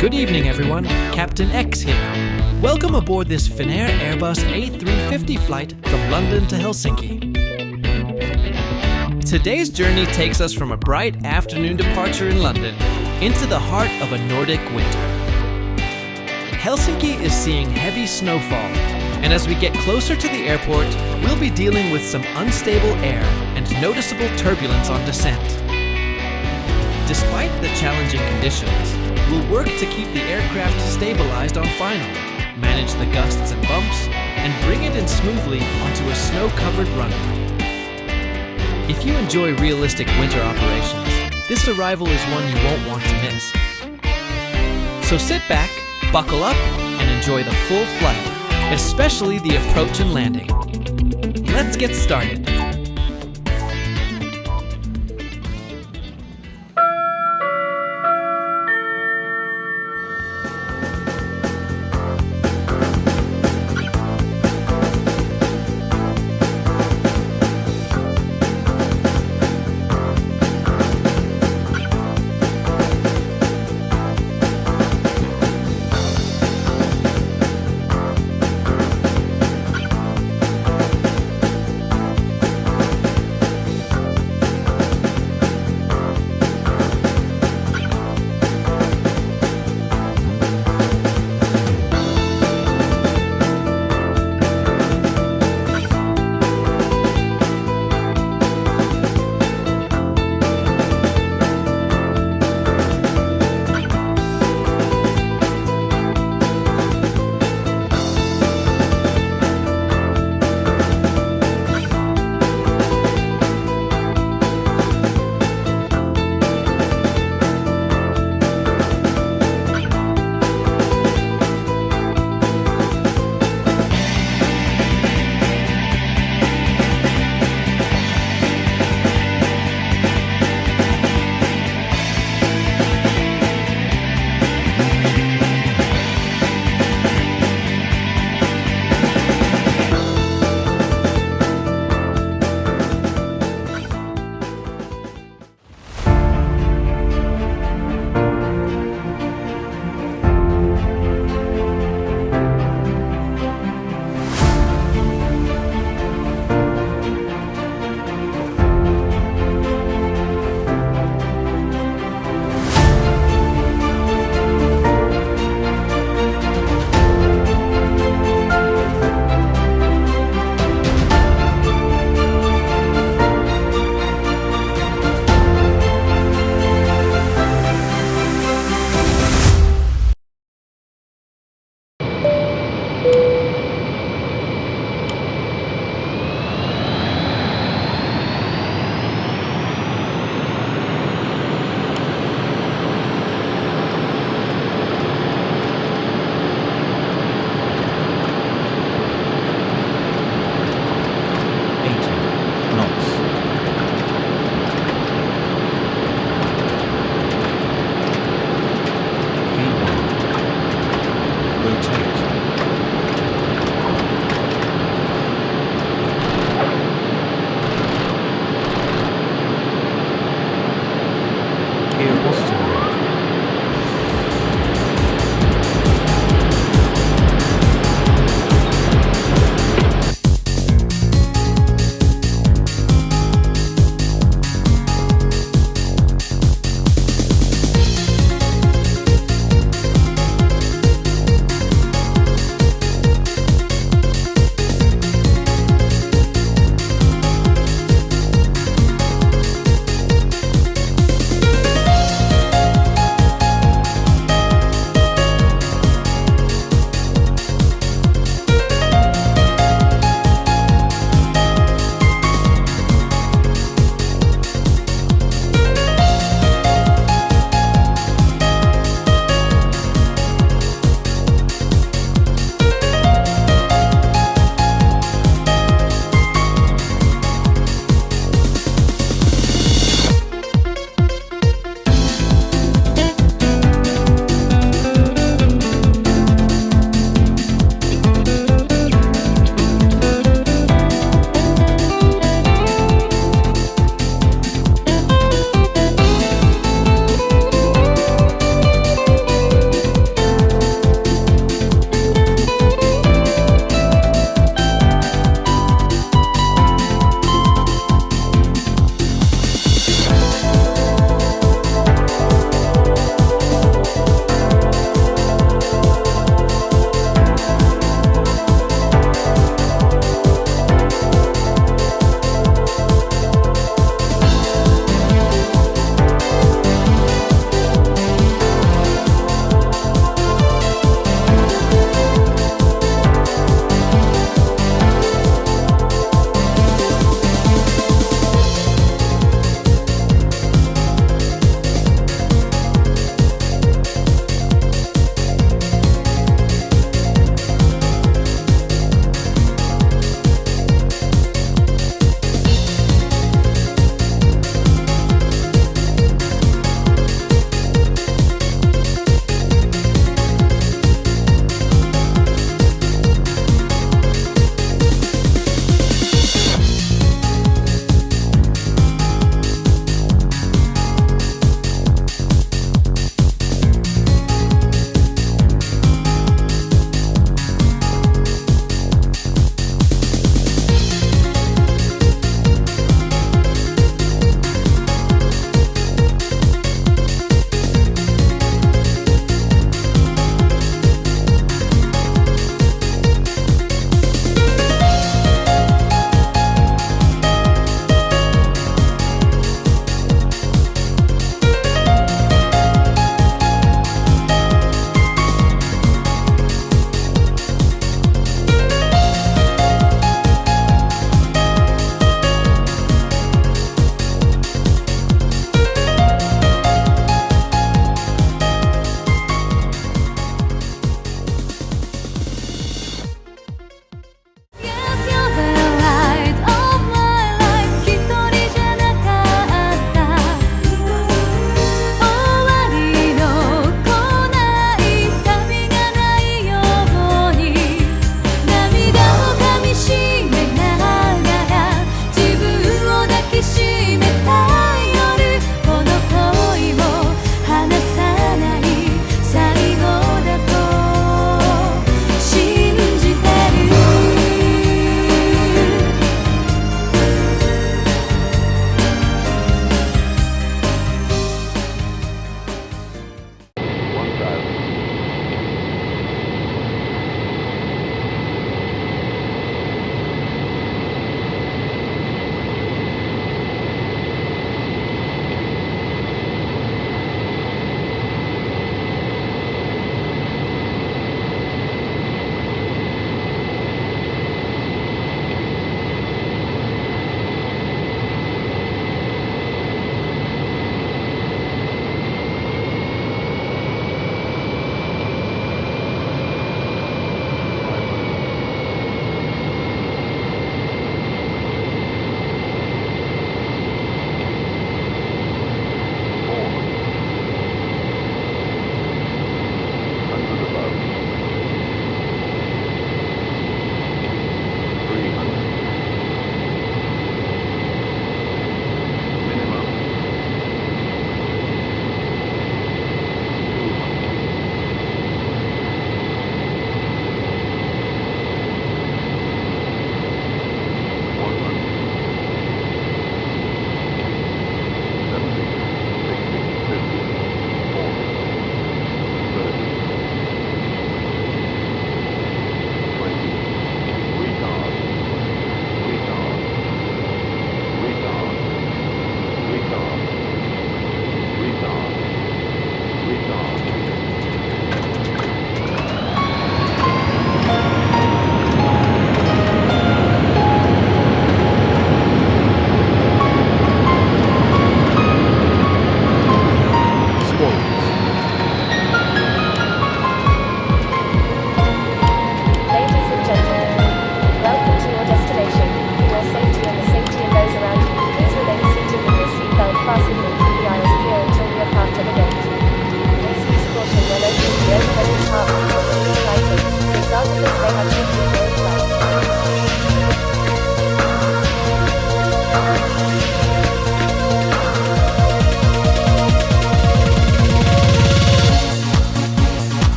Good evening, everyone. Captain X here. Welcome aboard this Finnair Airbus A350 flight from London to Helsinki. Today's journey takes us from a bright afternoon departure in London into the heart of a Nordic winter. Helsinki is seeing heavy snowfall, and as we get closer to the airport, we'll be dealing with some unstable air and noticeable turbulence on descent. Despite the challenging conditions, we'll work to keep the aircraft stabilized on final, manage the gusts and bumps, and bring it in smoothly onto a snow-covered runway. If you enjoy realistic winter operations, this arrival is one you won't want to miss. So sit back, buckle up, and enjoy the full flight, especially the approach and landing. Let's get started. Gear positive.